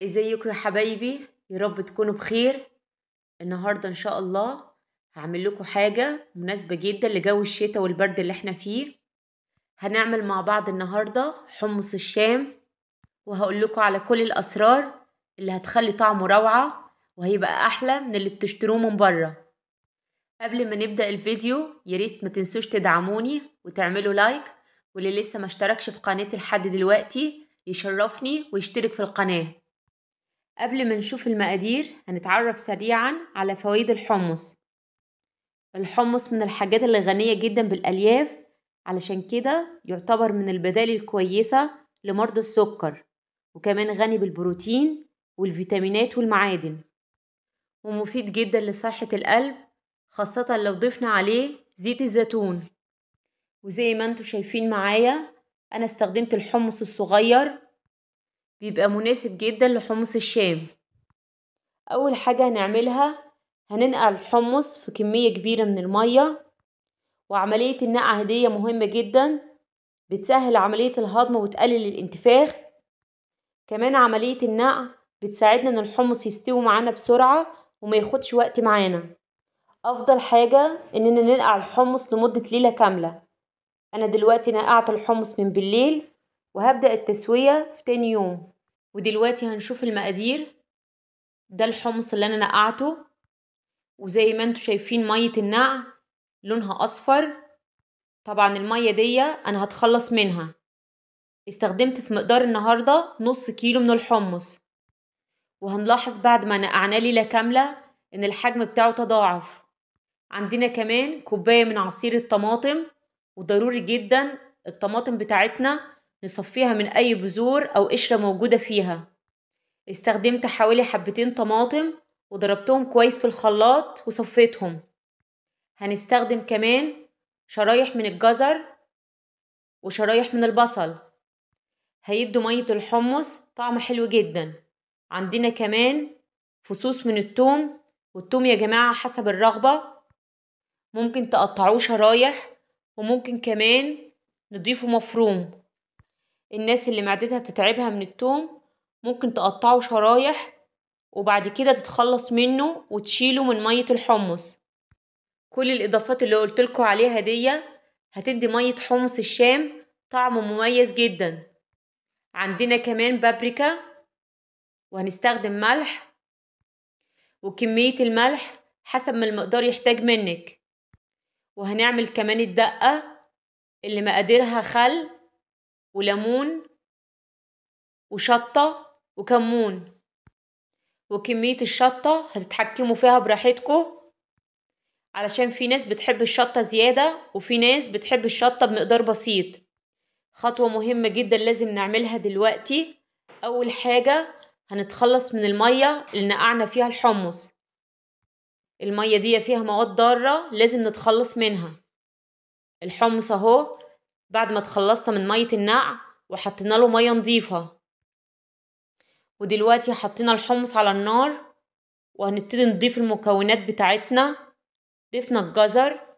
ازيكم يا حبايبي؟ يا رب تكونوا بخير. النهارده ان شاء الله هعمل لكم حاجه مناسبه جدا لجو الشتاء والبرد اللي احنا فيه. هنعمل مع بعض النهارده حمص الشام، وهقول لكم على كل الاسرار اللي هتخلي طعمه روعه وهيبقى احلى من اللي بتشتروه من بره. قبل ما نبدا الفيديو ياريت ما تنسوش تدعموني وتعملوا لايك، واللي لسه ما اشتركش في قناتي لحد دلوقتي يشرفني ويشترك في القناه. قبل ما نشوف المقادير هنتعرف سريعا على فوائد الحمص. الحمص من الحاجات اللي غنية جدا بالألياف، علشان كده يعتبر من البدائل الكويسة لمرضى السكر، وكمان غني بالبروتين والفيتامينات والمعادن، ومفيد جدا لصحة القلب، خاصة لو ضفنا عليه زيت الزيتون. وزي ما انتوا شايفين معايا أنا استخدمت الحمص الصغير، بيبقى مناسب جدا لحمص الشام. أول حاجة هنعملها هننقع الحمص في كمية كبيرة من المية، وعملية النقع دي مهمة جدا، بتسهل عملية الهضم وتقلل الانتفاخ. كمان عملية النقع بتساعدنا ان الحمص يستوي معانا بسرعة وما ياخدش وقت معانا. افضل حاجة اننا ننقع الحمص لمدة ليلة كاملة. انا دلوقتي نقعت الحمص من بالليل، وهبدأ التسوية في تاني يوم. ودلوقتي هنشوف المقادير. ده الحمص اللي انا نقعته، وزي ما انتوا شايفين مية النقع لونها اصفر. طبعا المية دي انا هتخلص منها. استخدمت في مقدار النهاردة نص كيلو من الحمص، وهنلاحظ بعد ما نقعناه ليلة كاملة ان الحجم بتاعه تضاعف. عندنا كمان كوباية من عصير الطماطم، وضروري جدا الطماطم بتاعتنا نصفيها من اي بذور او قشرة موجودة فيها. استخدمت حوالي حبتين طماطم وضربتهم كويس في الخلاط وصفيتهم. هنستخدم كمان شرايح من الجزر وشرايح من البصل، هيدوا مية الحمص طعم حلو جدا. عندنا كمان فصوص من التوم، والتوم يا جماعة حسب الرغبة، ممكن تقطعوه شرايح وممكن كمان نضيفه مفروم. الناس اللي معدتها بتتعبها من التوم ممكن تقطعه شرايح وبعد كده تتخلص منه وتشيله من مية الحمص. كل الإضافات اللي قلتلكوا عليها دي هتدي مية حمص الشام طعم مميز جدا. عندنا كمان بابريكا، وهنستخدم ملح، وكمية الملح حسب ما المقدار يحتاج منك. وهنعمل كمان الدقة اللي مقاديرها خل وليمون وشطة وكمون. وكمية الشطة هتتحكموا فيها براحتكم، علشان في ناس بتحب الشطة زيادة وفي ناس بتحب الشطة بمقدار بسيط. خطوة مهمة جدا لازم نعملها دلوقتي. أول حاجة هنتخلص من المية اللي نقعنا فيها الحمص. المية دي فيها مواد ضارة لازم نتخلص منها. الحمص اهو بعد ما تخلصنا من مية النقع وحطينا له مية نضيفة، ودلوقتي حطينا الحمص على النار وهنبتدي نضيف المكونات بتاعتنا. ضفنا الجزر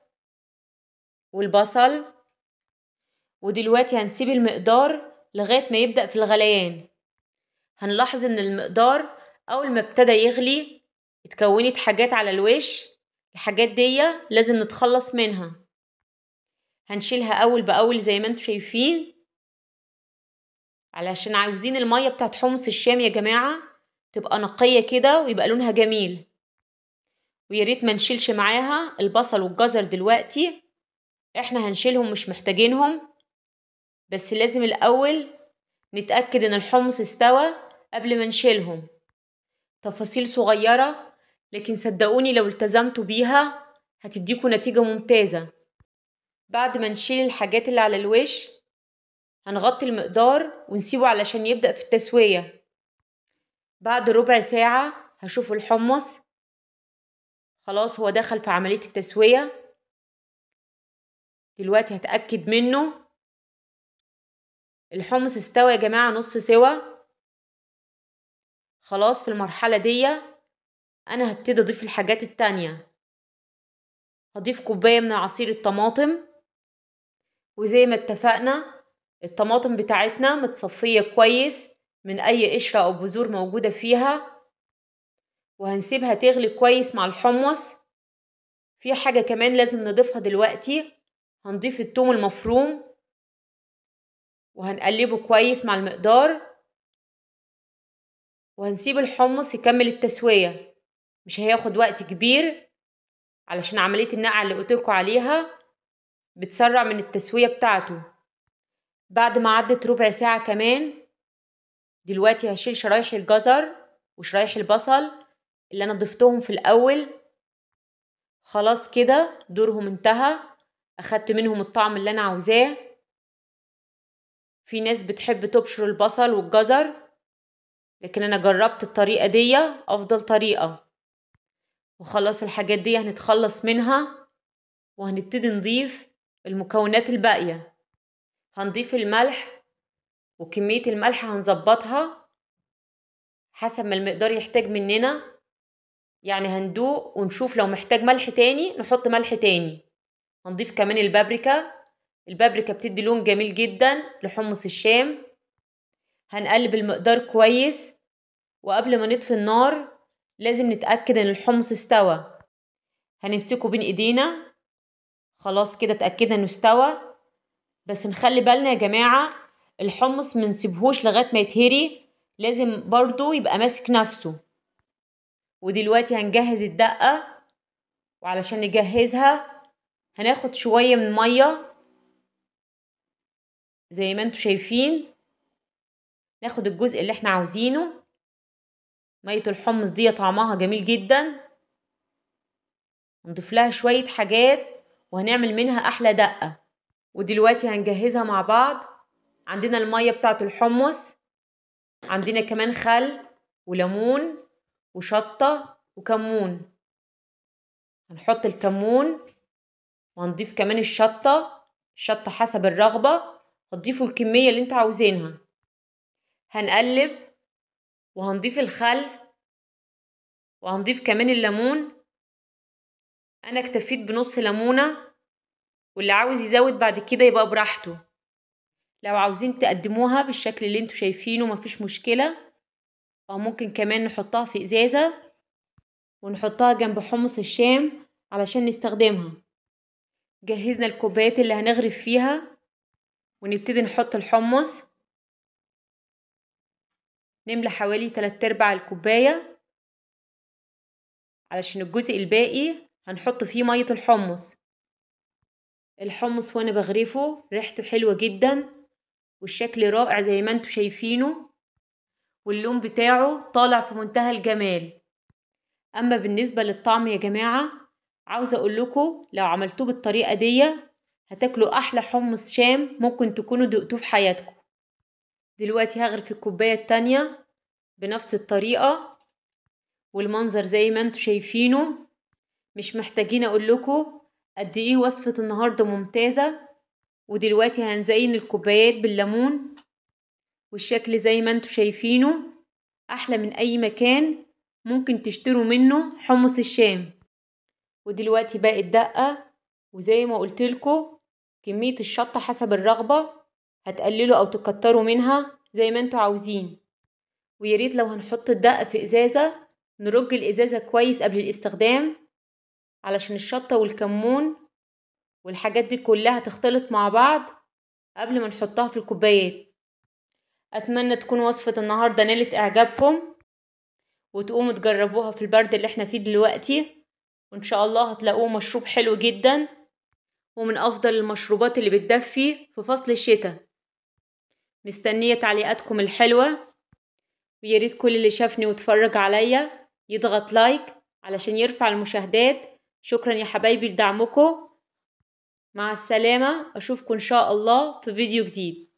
والبصل، ودلوقتي هنسيب المقدار لغاية ما يبدأ في الغليان. هنلاحظ ان المقدار اول ما ابتدى يغلي اتكونت حاجات على الوش. الحاجات دي لازم نتخلص منها. هنشيلها اول باول زي ما انتوا شايفين، علشان عاوزين المية بتاعت حمص الشام يا جماعة تبقى نقية كده ويبقى لونها جميل. وياريت ما نشيلش معاها البصل والجزر دلوقتي، احنا هنشيلهم مش محتاجينهم. بس لازم الاول نتأكد ان الحمص استوى قبل ما نشيلهم. تفاصيل صغيرة لكن صدقوني لو التزمتوا بيها هتديكوا نتيجة ممتازة. بعد ما نشيل الحاجات اللي على الوش هنغطي المقدار ونسيبه علشان يبدأ في التسوية. بعد ربع ساعة هشوف الحمص خلاص هو دخل في عملية التسوية. دلوقتي هتأكد منه. الحمص استوى يا جماعة نص سوا. خلاص في المرحلة دي أنا هبتدي أضيف الحاجات التانية. هضيف كوباية من عصير الطماطم، وزي ما اتفقنا الطماطم بتاعتنا متصفية كويس من أي قشرة أو بذور موجودة فيها، وهنسيبها تغلي كويس مع الحمص. في حاجة كمان لازم نضيفها دلوقتي، هنضيف الثوم المفروم وهنقلبه كويس مع المقدار، وهنسيب الحمص يكمل التسوية. مش هياخد وقت كبير علشان عملية النقع اللي قلتلكوا عليها بتسرع من التسوية بتاعته. بعد ما عدت ربع ساعة كمان، دلوقتي هشيل شرايح الجزر وشرايح البصل اللي أنا ضفتهم في الأول. خلاص كده دورهم انتهى، أخدت منهم الطعم اللي أنا عاوزاه. في ناس بتحب تبشر البصل والجزر، لكن أنا جربت الطريقة دي أفضل طريقة. وخلاص الحاجات دي هنتخلص منها، وهنبتدي نضيف المكونات الباقية. هنضيف الملح، وكمية الملح هنظبطها حسب ما المقدار يحتاج مننا. يعني هندوق ونشوف لو محتاج ملح تاني نحط ملح تاني. هنضيف كمان البابريكا بتدي لون جميل جدا لحمص الشام. هنقلب المقدار كويس، وقبل ما نطفي النار لازم نتأكد ان الحمص استوى. هنمسكه بين ايدينا، خلاص كده اتأكدنا انه استوى. بس نخلي بالنا يا جماعة، الحمص منسيبهوش لغاية ما يتهري، لازم برضو يبقى ماسك نفسه. ودلوقتي هنجهز الدقة، وعلشان نجهزها هناخد شوية من مية زي ما انتوا شايفين. ناخد الجزء اللي احنا عاوزينه. مية الحمص دي طعمها جميل جدا، هنضيف لها شوية حاجات وهنعمل منها أحلى دقة. ودلوقتي هنجهزها مع بعض. عندنا المية بتاعت الحمص، عندنا كمان خل وليمون وشطة وكمون. هنحط الكمون وهنضيف كمان الشطة حسب الرغبة، هتضيفوا الكمية اللي انتوا عاوزينها. هنقلب وهنضيف الخل وهنضيف كمان الليمون. انا اكتفيت بنص ليمونة، واللي عاوز يزود بعد كده يبقى براحته. لو عاوزين تقدموها بالشكل اللي انتوا شايفينه مفيش مشكلة، او ممكن كمان نحطها في ازازة ونحطها جنب حمص الشام علشان نستخدمها. جهزنا الكوبايات اللي هنغرف فيها، ونبتدي نحط الحمص. نملى حوالي 3/4 الكوباية، علشان الجزء الباقي هنحط فيه مية الحمص وانا بغرفه ريحته حلوة جدا، والشكل رائع زي ما انتوا شايفينه، واللون بتاعه طالع في منتهى الجمال. اما بالنسبة للطعم يا جماعة، عاوزة اقول لكم لو عملتوه بالطريقة دي هتاكلوا احلى حمص شام ممكن تكونوا دقتوه في حياتكم. دلوقتي هغرف الكوباية التانية بنفس الطريقة، والمنظر زي ما انتوا شايفينه. مش محتاجين اقول لكم قد ايه وصفة النهاردة ممتازة. ودلوقتي هنزين الكوبايات بالليمون، والشكل زي ما انتوا شايفينه احلى من اي مكان ممكن تشتروا منه حمص الشام. ودلوقتي باقي الدقة، وزي ما قلتلكوا كمية الشطة حسب الرغبة، هتقللوا او تكتروا منها زي ما انتوا عاوزين. وياريت لو هنحط الدقة في ازازة نرج الازازة كويس قبل الاستخدام، علشان الشطة والكمون والحاجات دي كلها تختلط مع بعض قبل ما نحطها في الكوبايات. اتمنى تكون وصفة النهاردة نالت اعجابكم، وتقوموا تجربوها في البرد اللي احنا فيه دلوقتي، وان شاء الله هتلاقوه مشروب حلو جدا، ومن افضل المشروبات اللي بتدفي في فصل الشتاء. مستنية تعليقاتكم الحلوة، وياريت كل اللي شافني واتفرج عليا يضغط لايك علشان يرفع المشاهدات. شكرا يا حبايبي لدعمكم. مع السلامة، اشوفكم ان شاء الله في فيديو جديد.